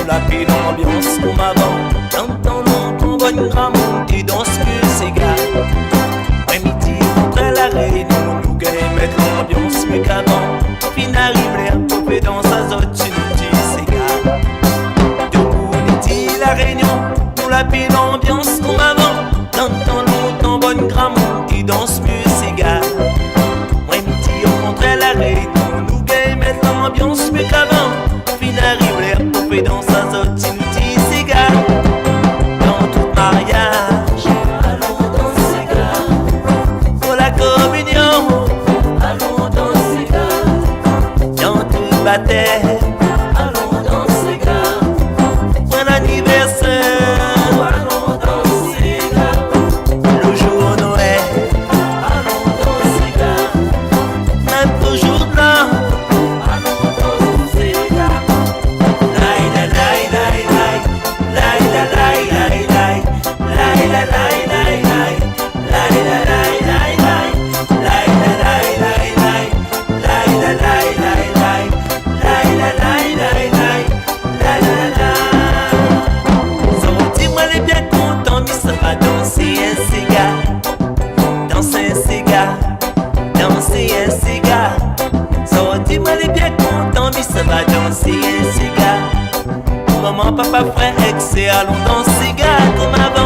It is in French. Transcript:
La paix l'ambiance comme avant. Dans ton bonne grand monde et dans ce que c'est gars. Ouais, midi contre la réunion, nous gagnons mettre l'ambiance mais qu'avant. Fin arrive l'air popé dans sa zone, tu nous dis c'est gars. Debout midi la réunion, nous la paix l'ambiance comme avant. Dans ton bonne grand monde et dans ce que c'est gars. Ouais, midi contre la réunion, nous gagnons mettre l'ambiance mais qu'avant. Fin arrive l'air popé dans sa zone, tu nous dis c'est gars. Dans tout mariage, allons danser gars. Pour la communion, allons danser gars. Dans tout baptême, allons danser gars. Pour l'anniversaire, allons danser gars. Le jour de Noël, allons danser gars. Même toujours là, allons danser gars. Ça va danser un cigare. Maman, papa, frère, ex, allons danser gars comme avant.